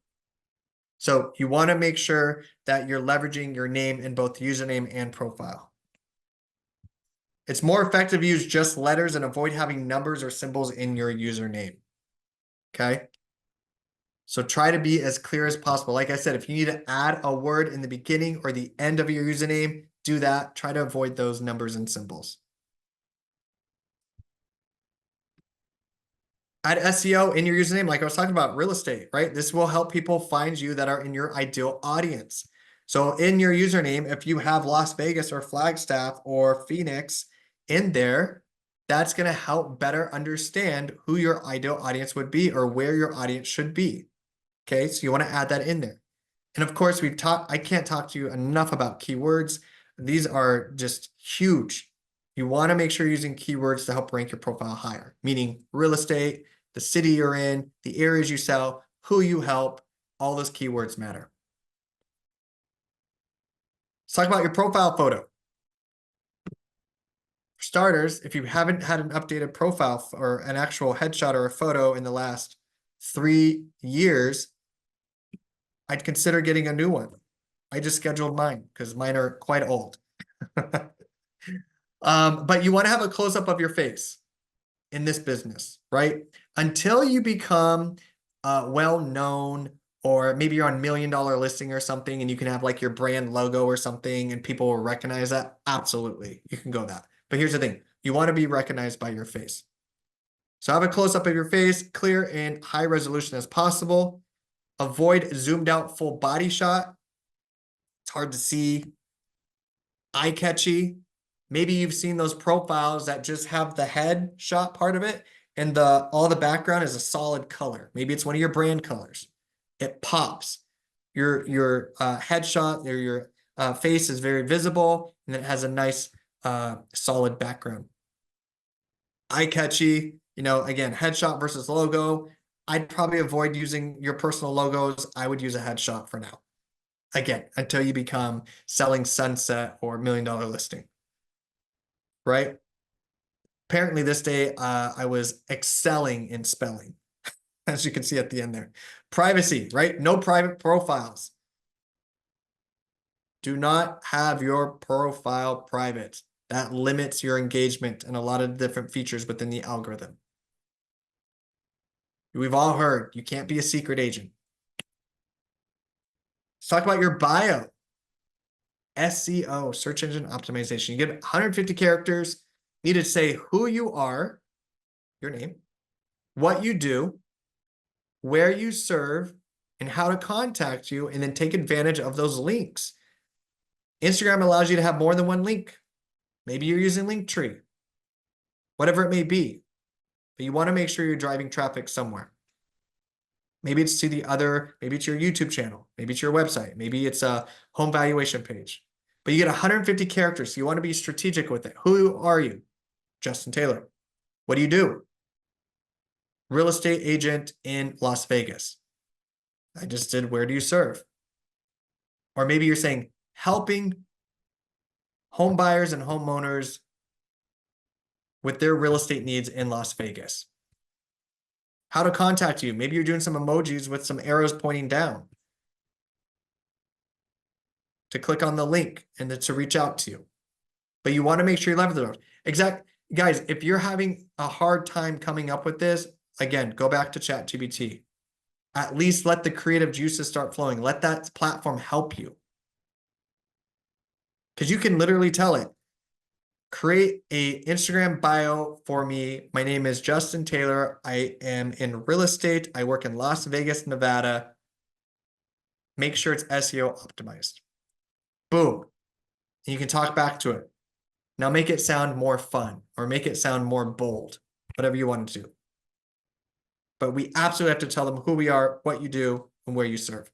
So you want to make sure that you're leveraging your name in both username and profile. It's more effective to use just letters and avoid having numbers or symbols in your username. Okay. So try to be as clear as possible. Like I said, if you need to add a word in the beginning or the end of your username, do that. Try to avoid those numbers and symbols. Add SEO in your username, like I was talking about real estate, right? This will help people find you that are in your ideal audience. So in your username, if you have Las Vegas or Flagstaff or Phoenix in there, that's going to help better understand who your ideal audience would be or where your audience should be. Okay, so you want to add that in there. And of course, I can't talk to you enough about keywords. These are just huge. You want to make sure you're using keywords to help rank your profile higher, meaning real estate, the city you're in, the areas you sell, who you help. All those keywords matter. Let's talk about your profile photo. For starters, if you haven't had an updated profile or an actual headshot or a photo in the last 3 years, I'd consider getting a new one. I just scheduled mine because mine are quite old. But you want to have a close-up of your face in this business, right? Until you become well-known, or maybe you're on $1 million listing or something and you can have like your brand logo or something and people will recognize that. Absolutely, you can go that. But here's the thing, you want to be recognized by your face. So have a close-up of your face, clear and high resolution as possible. Avoid zoomed out full body shot. It's hard to see, eye-catchy. Maybe you've seen those profiles that just have the head shot part of it and all the background is a solid color. Maybe it's one of your brand colors. It pops. Your headshot or your face is very visible and it has a nice solid background. Eye-catchy, again, headshot versus logo. I'd probably avoid using your personal logos. I would use a headshot for now. Again, until you become selling sunset or $1 million listing. Right? Apparently this day, I was excelling in spelling, as you can see at the end there. Privacy, right? No private profiles. Do not have your profile private. That limits your engagement and a lot of different features within the algorithm. We've all heard you can't be a secret agent. Let's talk about your bio. SEO, search engine optimization. You get 150 characters. You need to say who you are, your name, what you do, where you serve, and how to contact you, and then take advantage of those links. Instagram allows you to have more than one link. Maybe you're using Linktree, whatever it may be, but you want to make sure you're driving traffic somewhere. Maybe it's to maybe it's your YouTube channel, maybe it's your website, maybe it's a home valuation page, but you get 150 characters. So you want to be strategic with it. Who are you? Justin Taylor. What do you do? Real estate agent in Las Vegas. I just did, where do you serve? Or maybe you're saying helping home buyers and homeowners with their real estate needs in Las Vegas. How to contact you. Maybe you're doing some emojis with some arrows pointing down to click on the link and then to reach out to you. But you want to make sure you leverage those. Guys, if you're having a hard time coming up with this, again, go back to ChatGPT. At least let the creative juices start flowing. Let that platform help you. Because you can literally tell it, create a Instagram bio for me. My name is Justin Taylor. I am in real estate. I work in Las Vegas, Nevada. Make sure it's SEO optimized. Boom. And you can talk back to it. Now make it sound more fun or make it sound more bold, whatever you want to do. But we absolutely have to tell them who we are, what you do, and where you serve.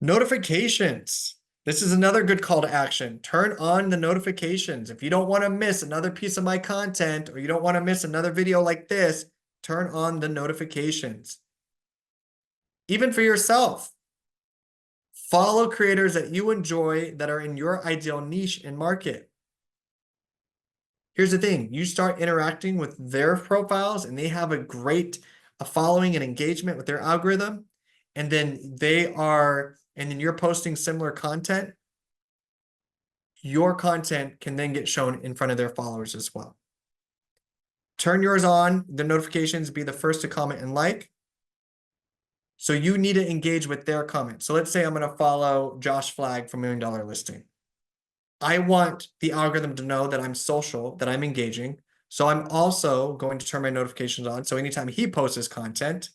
Notifications. This is another good call to action. Turn on the notifications. If you don't want to miss another piece of my content or you don't want to miss another video like this, turn on the notifications. Even for yourself. Follow creators that you enjoy that are in your ideal niche and market. Here's the thing. You start interacting with their profiles and they have a great following and engagement with their algorithm. And then you're posting similar content. Your content can then get shown in front of their followers as well. Turn yours on, the notifications, be the first to comment and like. So you need to engage with their comments. So let's say I'm going to follow Josh Flagg from $1 Million Listing. I want the algorithm to know that I'm social, that I'm engaging. So I'm also going to turn my notifications on. So anytime he posts his content,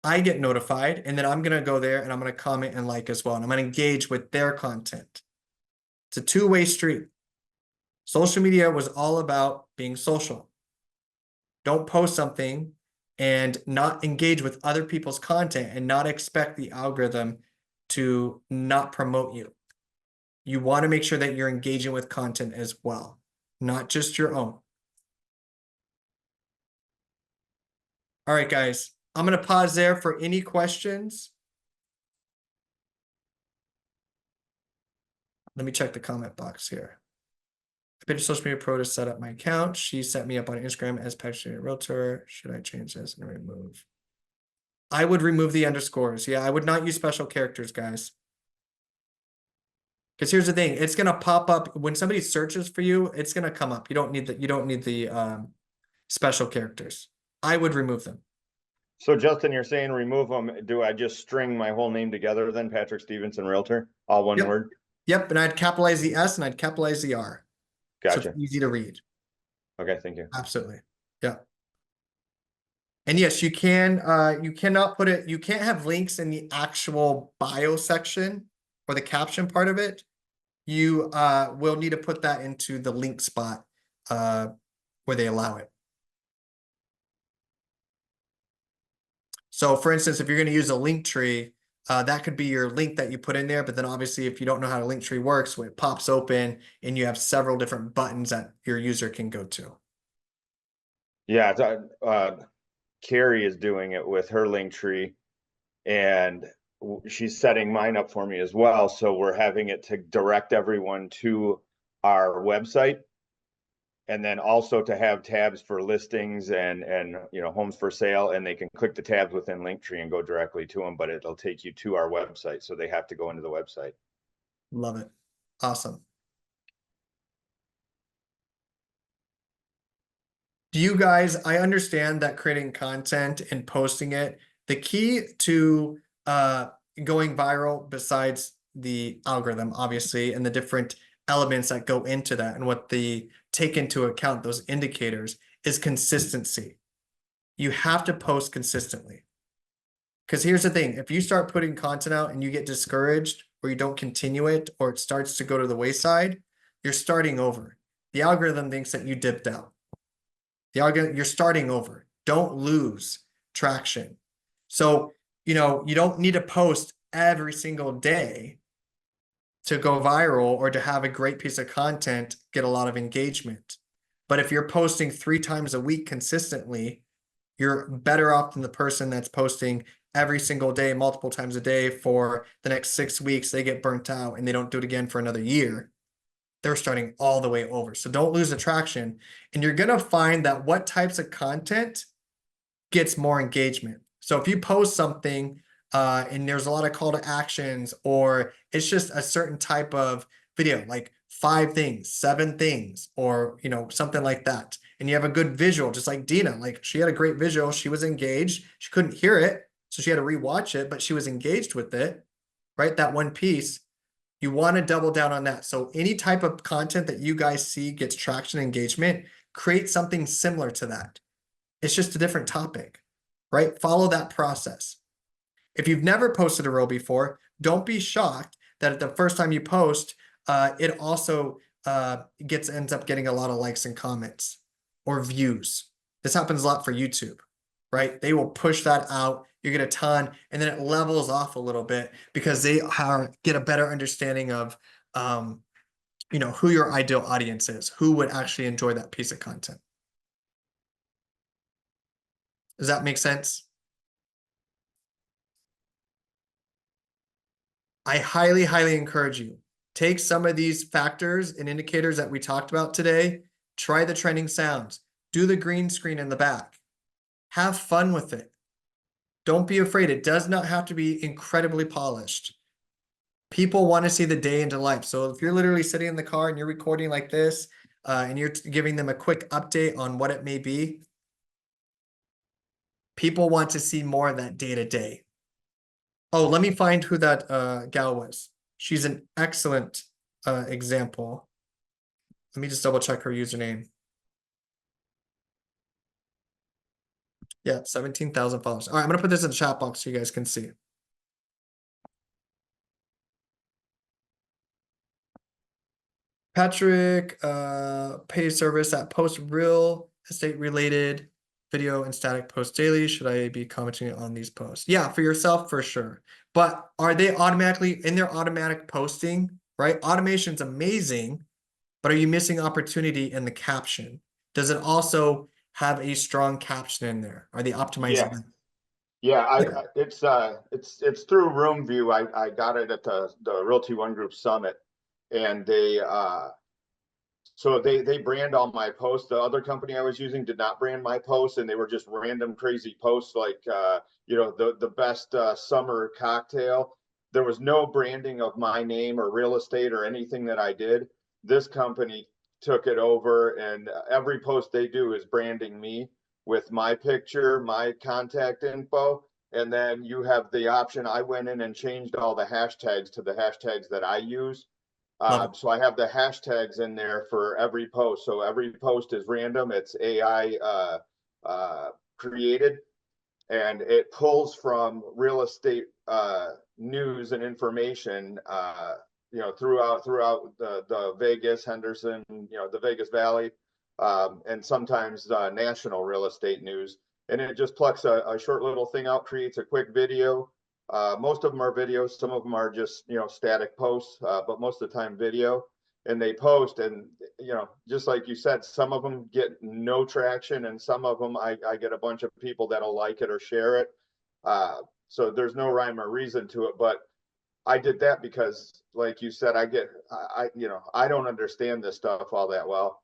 I get notified, and then I'm going to go there and I'm going to comment and like as well. And I'm going to engage with their content. It's a two-way street. Social media was all about being social. Don't post something and not engage with other people's content and not expect the algorithm to not promote you. You want to make sure that you're engaging with content as well, not just your own. All right, guys, I'm going to pause there for any questions. Let me check the comment box here. I paid a social media pro to set up my account. She set me up on Instagram as Patrick Realtor. Should I change this and remove? I would remove the underscores. Yeah, I would not use special characters, guys. Because here's the thing, it's gonna pop up when somebody searches for you, it's gonna come up. You don't need the special characters. I would remove them. So Justin, you're saying remove them. Do I just string my whole name together then? Patrick Stevenson Realtor, all one Yep. word? Yep, and I'd capitalize the S and I'd capitalize the R. So Gotcha. it's easy to read. Okay, thank you. Absolutely. Yeah. And yes, you cannot put it, you can't have links in the actual bio section or the caption part of it. You will need to put that into the link spot where they allow it. So for instance, if you're going to use a link tree, that could be your link that you put in there. But then obviously, if you don't know how a link tree works, when it pops open and you have several different buttons that your user can go to. Yeah, Carrie is doing it with her link tree, and she's setting mine up for me as well. So we're having it to direct everyone to our website, and then also to have tabs for listings and homes for sale, and they can click the tabs within Linktree and go directly to them, but it'll take you to our website, so they have to go into the website. Love it. Awesome. Do you guys, I understand that creating content and posting it, the key to going viral, besides the algorithm, obviously, and the different elements that go into that and what they take into account, those indicators, is consistency. You have to post consistently. Because here's the thing, if you start putting content out and you get discouraged or you don't continue it or it starts to go to the wayside, you're starting over. The algorithm thinks that you dipped out. You're starting over. Don't lose traction. So, you don't need to post every single day to go viral or to have a great piece of content, get a lot of engagement. But if you're posting 3 times a week consistently, you're better off than the person that's posting every single day, multiple times a day for the next 6 weeks. They get burnt out and they don't do it again for another year. They're starting all the way over. So don't lose attraction. And you're going to find that what types of content gets more engagement. So if you post something and there's a lot of call to actions, or it's just a certain type of video, like 5 things, 7 things, or, something like that. And you have a good visual, just like Dina, like she had a great visual. She was engaged. She couldn't hear it, so she had to rewatch it, but she was engaged with it, right? That one piece. You want to double down on that. So any type of content that you guys see gets traction engagement, create something similar to that. It's just a different topic, right? Follow that process. If you've never posted a reel before, don't be shocked that the first time you post, it also ends up getting a lot of likes and comments or views. This happens a lot for YouTube, right? They will push that out. You get a ton, and then it levels off a little bit because they get a better understanding of, who your ideal audience is, who would actually enjoy that piece of content. Does that make sense? I highly, highly encourage you. Take some of these factors and indicators that we talked about today. Try the trending sounds. Do the green screen in the back. Have fun with it. Don't be afraid. It does not have to be incredibly polished. People want to see the day into life. So if you're literally sitting in the car and you're recording like this, and you're giving them a quick update on what it may be, people want to see more of that day to day. Oh, let me find who that gal was. She's an excellent example. Let me just double check her username. Yeah, 17,000 followers. All right, I'm going to put this in the chat box so you guys can see. Patrick, paid service that posts real estate related video and static posts daily. Should I be commenting on these posts? Yeah, for yourself, for sure. But are they automatically in their automatic posting, right? Automation's amazing, but are you missing opportunity in the caption? Does it also have a strong caption in there? Are they optimizing Yeah. that? Yeah, Okay. it's through RoomView. I got it at the Realty One Group Summit, and they brand all my posts. The other company I was using did not brand my posts, and they were just random crazy posts like the best summer cocktail. There was no branding of my name or real estate or anything that I did. This company took it over, and every post they do is branding me with my picture, my contact info, and then you have the option. I went in and changed all the hashtags to the hashtags that I use. Love it. So I have the hashtags in there for every post. So every post is random. It's AI created, and it pulls from real estate news and information. Throughout the Vegas, Henderson, the Vegas Valley, and sometimes national real estate news. And it just plucks a short little thing out, creates a quick video. Most of them are videos. Some of them are just static posts, but most of the time video. And they post, and just like you said, some of them get no traction, and some of them I get a bunch of people that'll like it or share it. So there's no rhyme or reason to it, but I did that because, like you said, I don't understand this stuff all that well.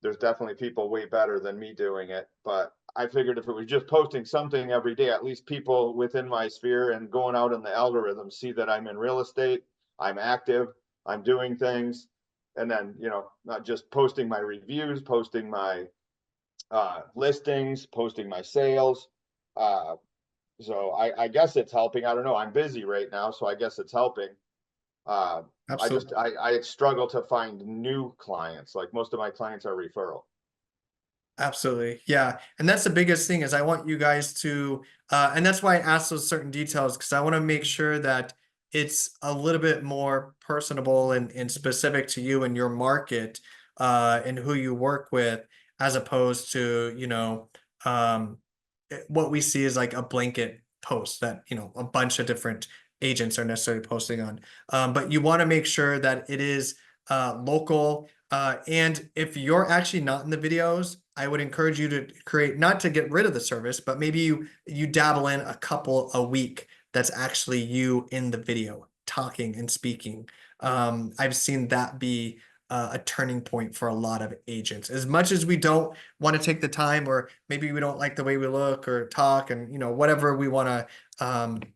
There's definitely people way better than me doing it, but I figured if it was just posting something every day, at least people within my sphere and going out in the algorithm see that I'm in real estate, I'm active, I'm doing things, and then not just posting my reviews, posting my listings, posting my sales. Uh, so I guess it's helping. I don't know. I'm busy right now, so I guess it's helping. Uh, Absolutely. I struggle to find new clients. Like most of my clients are referral. Absolutely. Yeah. And that's the biggest thing is I want you guys to, and that's why I ask those certain details because I want to make sure that it's a little bit more personable and specific to you and your market, and who you work with, as opposed to, um, what we see is like a blanket post that, a bunch of different agents are necessarily posting on. But you want to make sure that it is local. And if you're actually not in the videos, I would encourage you to create, not to get rid of the service, but maybe you dabble in a couple a week that's actually you in the video talking and speaking. I've seen that be a turning point for a lot of agents. As much as we don't want to take the time, or maybe we don't like the way we look or talk, and whatever we want to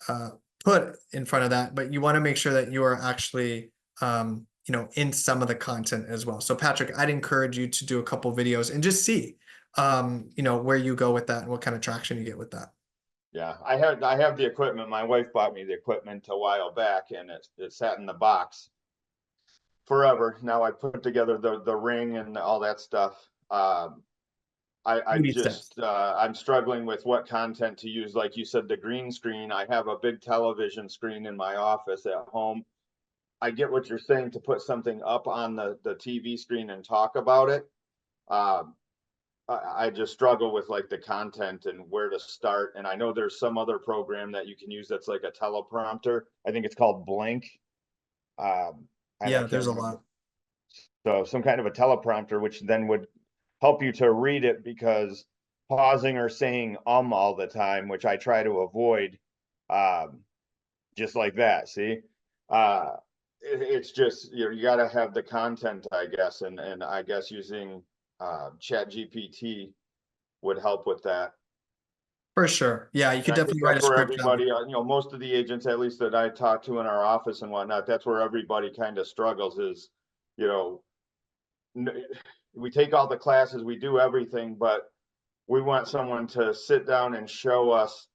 uh, put in front of that, but you want to make sure that you are actually in some of the content as well. So Patrick, I'd encourage you to do a couple videos and just see where you go with that and what kind of traction you get with that. Yeah, I have the equipment. My wife bought me the equipment a while back, and it sat in the box forever. Now I put together the ring and all that stuff. Baby steps. I'm struggling with what content to use. Like you said, the green screen. I have a big television screen in my office at home. I get what you're saying to put something up on the TV screen and talk about it. Um, I just struggle with like the content and where to start. And I know there's some other program that you can use that's like a teleprompter. I think it's called Blink. And I Yeah, can't there's a remember. lot. So some kind of a teleprompter, which then would help you to read it, because pausing or saying all the time, which I try to avoid, um, just like that. See, uh, it's just you got to have the content, I guess, and I guess using Chat GPT would help with that. For sure. Yeah, you And could I think definitely write a that's where script out. everybody, most of the agents, at least that I talk to in our office and whatnot, that's where everybody kind of struggles is, you know, we take all the classes, we do everything, but we want someone to sit down and show us,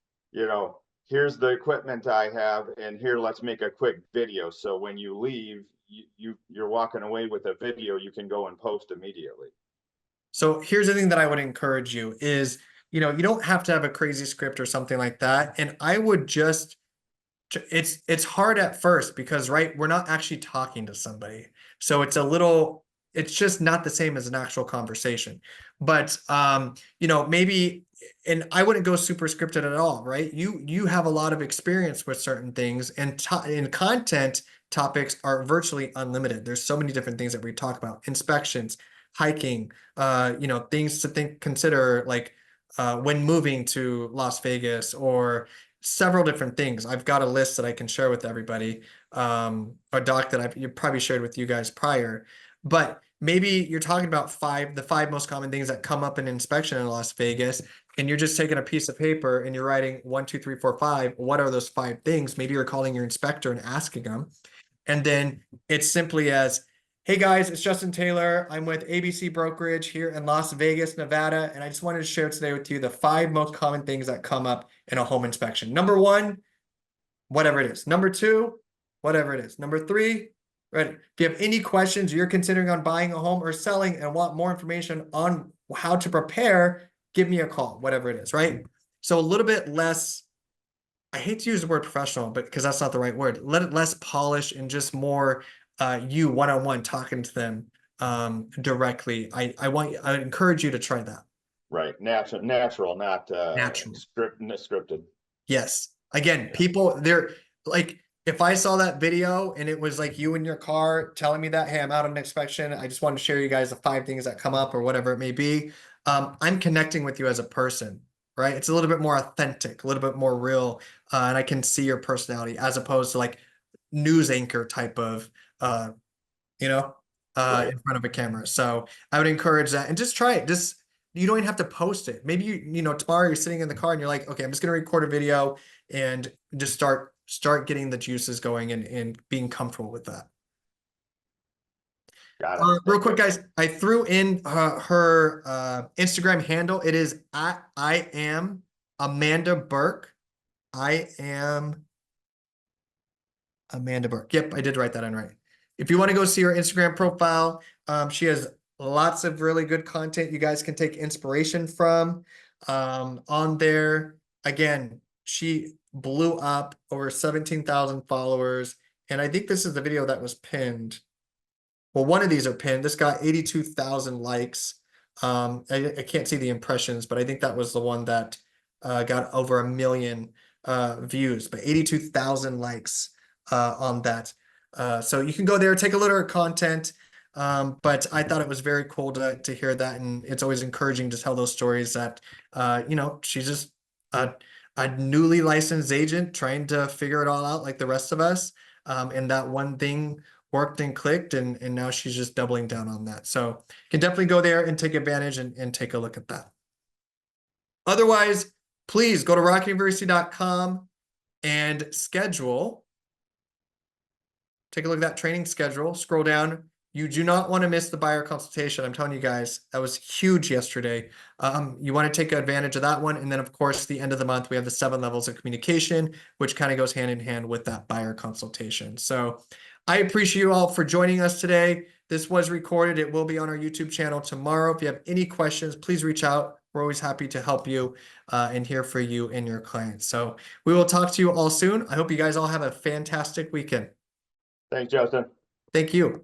here's the equipment I have, and here, let's make a quick video. So when you leave, you're walking away with a video you can go and post immediately. So here's the thing that I would encourage you is, you don't have to have a crazy script or something like that. And I would just it's hard at first because, right, we're not actually talking to somebody. So it's just not the same as an actual conversation. But maybe, and I wouldn't go super scripted at all, right? You have a lot of experience with certain things, and content topics are virtually unlimited. There's so many different things that we talk about: inspections, hiking, things to consider, like when moving to Las Vegas, or several different things. I've got a list that I can share with everybody, a doc that you probably shared with you guys prior. But maybe you're talking about the five most common things that come up in inspection in Las Vegas, and you're just taking a piece of paper and you're writing 1, 2, 3, 4, 5. What are those 5 things? Maybe you're calling your inspector and asking them. And then it's simply as, hey guys, it's Justin Taylor. I'm with ABC Brokerage here in Las Vegas, Nevada. And I just wanted to share today with you the 5 most common things that come up in a home inspection. Number 1, whatever it is. Number 2, whatever it is. Number 3, right. If you have any questions, you're considering on buying a home or selling and want more information on how to prepare, give me a call, whatever it is, right? So a little bit less, I hate to use the word professional, but because that's not the right word, let it less polished and just more you one-on-one talking to them directly. I encourage you to try that. Right. Natural, not Natural. scripted. Yes. Again, people, they're like, if I saw that video and it was like you in your car telling me that, hey, I'm out on an inspection, I just wanted to share you guys the 5 things that come up or whatever it may be. I'm connecting with you as a person, right? It's a little bit more authentic, a little bit more real, and I can see your personality as opposed to like news anchor type of, right. In front of a camera. So I would encourage that, and just try it. You don't even have to post it. Maybe tomorrow you're sitting in the car and you're like, okay, I'm just going to record a video and just start getting the juices going and being comfortable with that. Got it. Real quick, guys, I threw in her Instagram handle. It is at I am Amanda Burke. I am Amanda Burke. Yep, I did write that in right. If you want to go see her Instagram profile, she has lots of really good content you guys can take inspiration from on there. Again, she blew up over 17,000 followers. And I think this is the video that was pinned. Well, one of these are pinned. This got 82,000 likes. I can't see the impressions, but I think that was the one that got over 1 million views, but 82,000 likes on that. So you can go there, take a look at her content. But I thought it was very cool to hear that. And it's always encouraging to tell those stories that, she's just a newly licensed agent trying to figure it all out like the rest of us. And that one thing worked and clicked, and now she's just doubling down on that. So you can definitely go there and take advantage and take a look at that. Otherwise, please go to rockuniversity.com and schedule. Take a look at that training schedule, scroll down. You do not want to miss the buyer consultation. I'm telling you guys, that was huge yesterday. You want to take advantage of that one. And then of course, the end of the month, we have the 7 levels of communication, which kind of goes hand in hand with that buyer consultation. So I appreciate you all for joining us today. This was recorded. It will be on our YouTube channel tomorrow. If you have any questions, please reach out. We're always happy to help you and here for you and your clients. So we will talk to you all soon. I hope you guys all have a fantastic weekend. Thanks, Justin. Thank you.